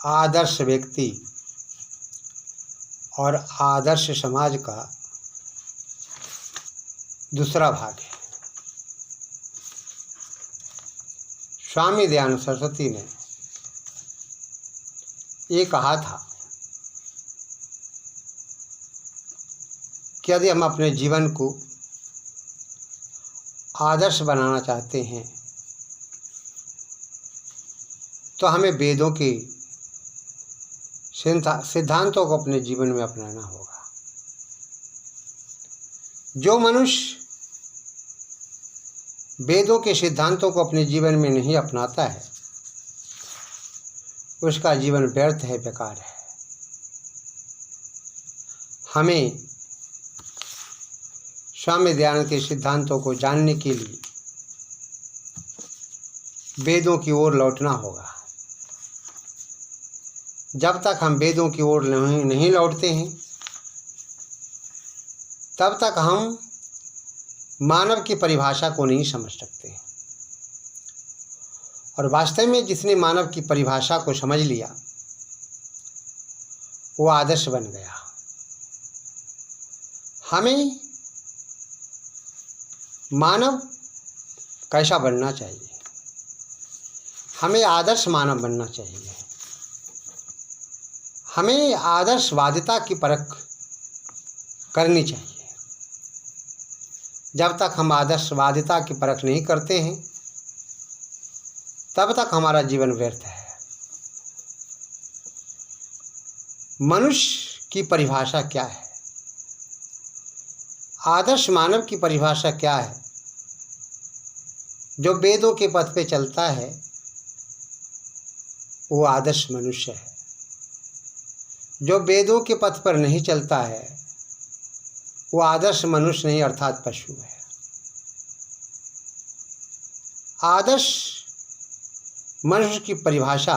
आदर्श व्यक्ति और आदर्श समाज का दूसरा भाग है। स्वामी दयानंद सरस्वती ने ये कहा था कि यदि हम अपने जीवन को आदर्श बनाना चाहते हैं तो हमें वेदों के सिद्धांतों को अपने जीवन में अपनाना होगा। जो मनुष्य वेदों के सिद्धांतों को अपने जीवन में नहीं अपनाता है उसका जीवन व्यर्थ है, बेकार है। हमें स्वामी दयानंद के सिद्धांतों को जानने के लिए वेदों की ओर लौटना होगा। जब तक हम वेदों की ओर नहीं लौटते हैं तब तक हम मानव की परिभाषा को नहीं समझ सकते। और वास्तव में जिसने मानव की परिभाषा को समझ लिया वो आदर्श बन गया। हमें मानव कैसा बनना चाहिए? हमें आदर्श मानव बनना चाहिए। हमें आदर्शवादिता की परख करनी चाहिए। जब तक हम आदर्शवादिता की परख नहीं करते हैं तब तक हमारा जीवन व्यर्थ है। मनुष्य की परिभाषा क्या है? आदर्श मानव की परिभाषा क्या है? जो वेदों के पथ पे चलता है वो आदर्श मनुष्य है। जो वेदों के पथ पर नहीं चलता है वो आदर्श मनुष्य नहीं, अर्थात पशु है। आदर्श मनुष्य की परिभाषा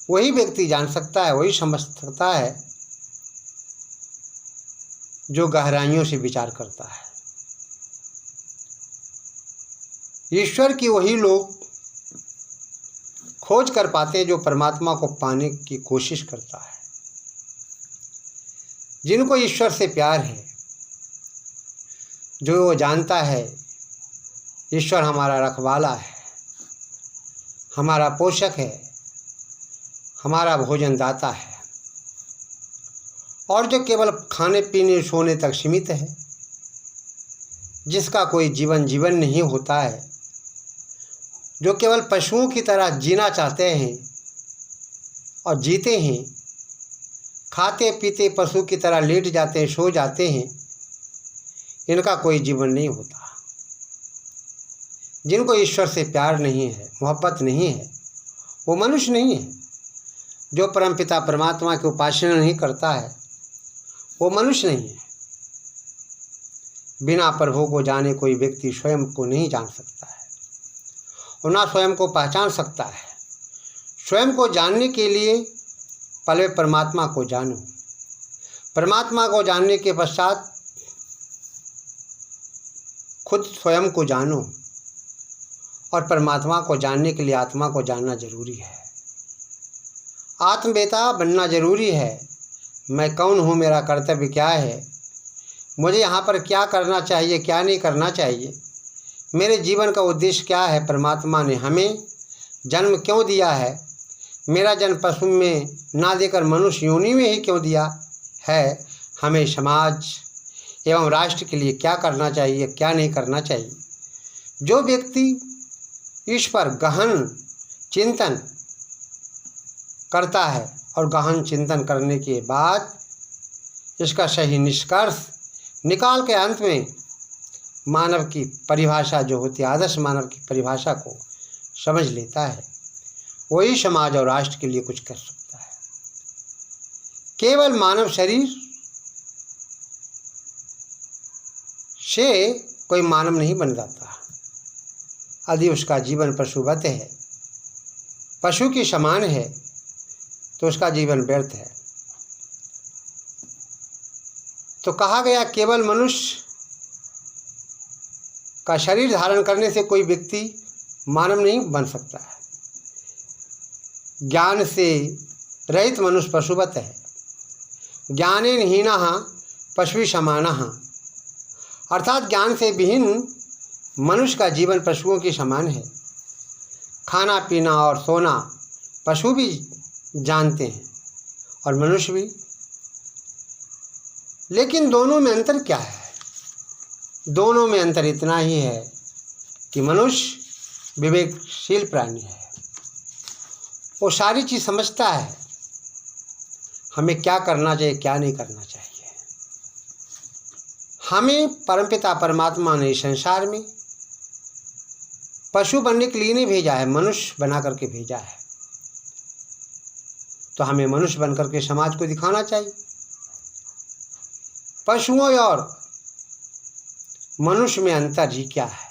वही व्यक्ति जान सकता है, वही समझ सकता है जो गहराइयों से विचार करता है। ईश्वर की वही लोग खोज कर पाते हैं जो परमात्मा को पाने की कोशिश करता है। जिनको ईश्वर से प्यार है, जो वो जानता है ईश्वर हमारा रखवाला है, हमारा पोषक है, हमारा भोजन दाता है, और जो केवल खाने पीने सोने तक सीमित है, जिसका कोई जीवन नहीं होता है, जो केवल पशुओं की तरह जीना चाहते हैं और जीते हैं, खाते पीते पशु की तरह लेट जाते हैं, सो जाते हैं, इनका कोई जीवन नहीं होता। जिनको ईश्वर से प्यार नहीं है, मोहब्बत नहीं है, वो मनुष्य नहीं है। जो परमपिता परमात्मा की उपासना नहीं करता है वो मनुष्य नहीं है। बिना प्रभु को जाने कोई व्यक्ति स्वयं को नहीं जान सकता है और ना स्वयं को पहचान सकता है। स्वयं को जानने के लिए पहले परमात्मा को जानो। परमात्मा को जानने के पश्चात खुद स्वयं को जानो, और परमात्मा को जानने के लिए आत्मा को जानना जरूरी है। आत्मवेता बनना जरूरी है। मैं कौन हूँ, मेरा कर्तव्य क्या है, मुझे यहाँ पर क्या करना चाहिए, क्या नहीं करना चाहिए, मेरे जीवन का उद्देश्य क्या है, परमात्मा ने हमें जन्म क्यों दिया है, मेरा जन्म पशु में ना देकर मनुष्य योनि में ही क्यों दिया है, हमें समाज एवं राष्ट्र के लिए क्या करना चाहिए, क्या नहीं करना चाहिए। जो व्यक्ति इस पर गहन चिंतन करता है और गहन चिंतन करने के बाद इसका सही निष्कर्ष निकाल के अंत में मानव की परिभाषा जो होती है, आदर्श मानव की परिभाषा को समझ लेता है, वही समाज और राष्ट्र के लिए कुछ कर सकता है। केवल मानव शरीर से कोई मानव नहीं बन जाता। यदि उसका जीवन पशुवत है, पशु के समान है, तो उसका जीवन व्यर्थ है। तो कहा गया केवल मनुष्य का शरीर धारण करने से कोई व्यक्ति मानव नहीं बन सकता है। ज्ञान से रहित मनुष्य पशुवत है। ज्ञानेन हीनः पशु समानः, अर्थात ज्ञान से विहीन मनुष्य का जीवन पशुओं के समान है। खाना पीना और सोना पशु भी जानते हैं और मनुष्य भी, लेकिन दोनों में अंतर क्या है? दोनों में अंतर इतना ही है कि मनुष्य विवेकशील प्राणी है, वो सारी चीज़ समझता है, हमें क्या करना चाहिए क्या नहीं करना चाहिए। हमें परमपिता परमात्मा ने संसार में पशु बनने के लिए नहीं भेजा है, मनुष्य बना करके भेजा है। तो हमें मनुष्य बनकर के समाज को दिखाना चाहिए। पशुओं और मनुष्य में अंतर ही क्या है?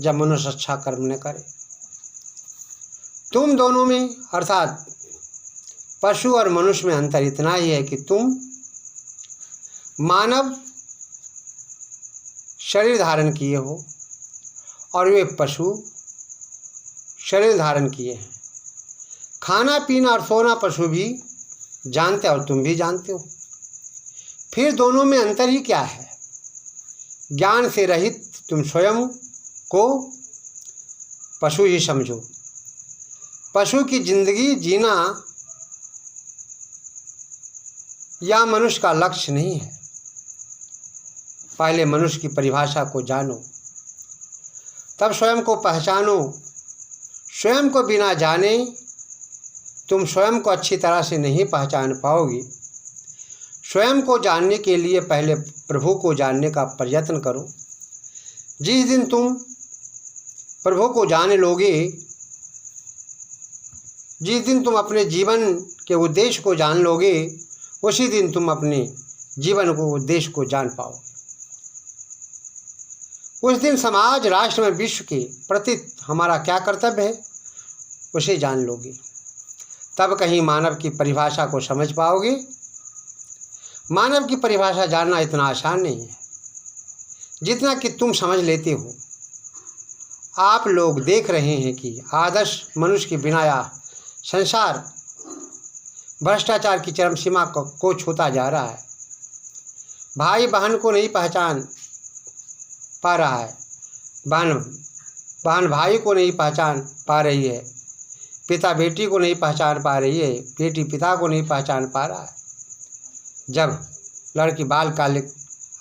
जब मनुष्य अच्छा कर्म न करे, तुम दोनों में अर्थात पशु और मनुष्य में अंतर इतना ही है कि तुम मानव शरीर धारण किए हो और वे पशु शरीर धारण किए हैं। खाना पीना और सोना पशु भी जानते और तुम भी जानते हो। फिर दोनों में अंतर ही क्या है? ज्ञान से रहित तुम स्वयं को पशु ही समझो। पशु की जिंदगी जीना या मनुष्य का लक्ष्य नहीं है। पहले मनुष्य की परिभाषा को जानो, तब स्वयं को पहचानो। स्वयं को बिना जाने तुम स्वयं को अच्छी तरह से नहीं पहचान पाओगे। स्वयं को जानने के लिए पहले प्रभु को जानने का प्रयत्न करो। जिस दिन तुम प्रभु को जान लोगे, जिस दिन तुम अपने जीवन के उद्देश्य को जान लोगे, उसी दिन तुम अपने जीवन को उद्देश्य को जान पाओगे। उस दिन समाज राष्ट्र में विश्व के प्रति हमारा क्या कर्तव्य है उसे जान लोगे। तब कहीं मानव की परिभाषा को समझ पाओगे। मानव की परिभाषा जानना इतना आसान नहीं है जितना कि तुम समझ लेते हो। आप लोग देख रहे हैं कि आदर्श मनुष्य के बिना यह संसार भ्रष्टाचार की चरम सीमा को छूता जा रहा है। भाई बहन को नहीं पहचान पा रहा है, बहन भाई को नहीं पहचान पा रही है, पिता बेटी को नहीं पहचान पा रही है, बेटी पिता को नहीं पहचान पा रहा है। जब लड़की बालकालिक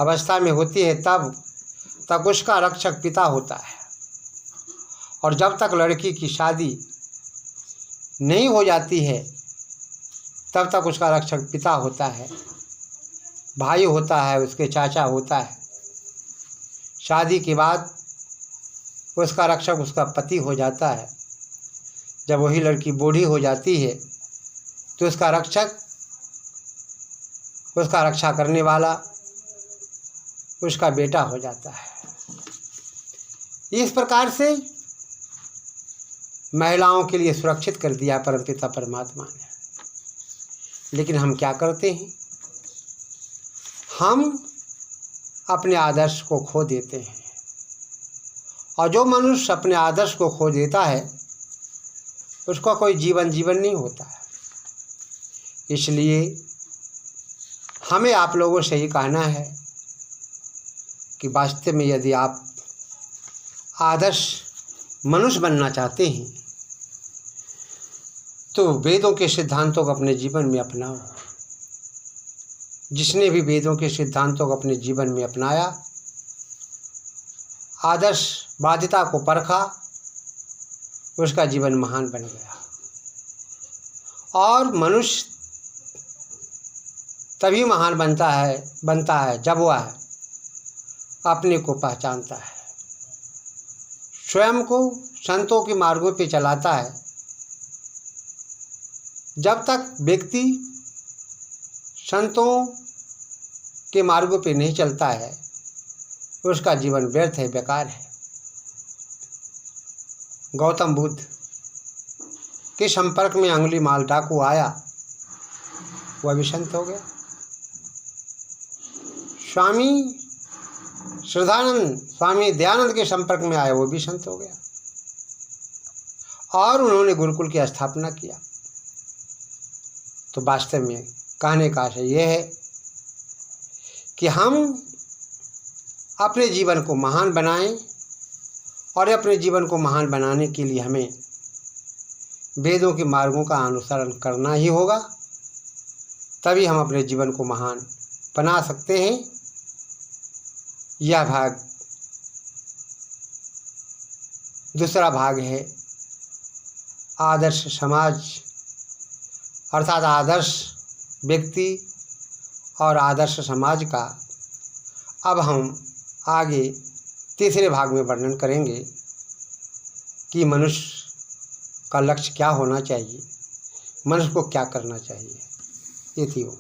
अवस्था में होती है तब उसका रक्षक पिता होता है, और जब तक लड़की की शादी नहीं हो जाती है तब तक उसका रक्षक पिता होता है, भाई होता है, उसके चाचा होता है। शादी के बाद उसका रक्षक उसका पति हो जाता है। जब वही लड़की बूढ़ी हो जाती है तो उसका रक्षक, उसका रक्षा करने वाला उसका बेटा हो जाता है। इस प्रकार से महिलाओं के लिए सुरक्षित कर दिया परमपिता परमात्मा ने। लेकिन हम क्या करते हैं? हम अपने आदर्श को खो देते हैं, और जो मनुष्य अपने आदर्श को खो देता है उसका कोई जीवन नहीं होता है। इसलिए हमें आप लोगों से ही कहना है कि वास्तव में यदि आप आदर्श मनुष्य बनना चाहते हैं तो वेदों के सिद्धांतों को अपने जीवन में अपनाओ। जिसने भी वेदों के सिद्धांतों को अपने जीवन में अपनाया, आदर्श बाध्यता को परखा, उसका जीवन महान बन गया। और मनुष्य तभी महान बनता है जब वह अपने को पहचानता है, स्वयं को संतों के मार्गों पे चलाता है। जब तक व्यक्ति संतों के मार्गों पे नहीं चलता है उसका जीवन व्यर्थ है, बेकार है। गौतम बुद्ध के संपर्क में अंगुलीमाल डाकू आया, वह भी संत हो गया। स्वामी श्रद्धानंद, स्वामी दयानंद के संपर्क में आया, वो भी संत हो गया। और उन्होंने गुरुकुल की स्थापना किया। तो वास्तव में कहने का आशय यह है कि हम अपने जीवन को महान बनाएं, और अपने जीवन को महान बनाने के लिए हमें वेदों के मार्गों का अनुसरण करना ही होगा। तभी हम अपने जीवन को महान बना सकते हैं। यह भाग दूसरा भाग है आदर्श समाज, अर्थात आदर्श व्यक्ति और आदर्श समाज का। अब हम आगे तीसरे भाग में वर्णन करेंगे कि मनुष्य का लक्ष्य क्या होना चाहिए, मनुष्य को क्या करना चाहिए। ये थी वो।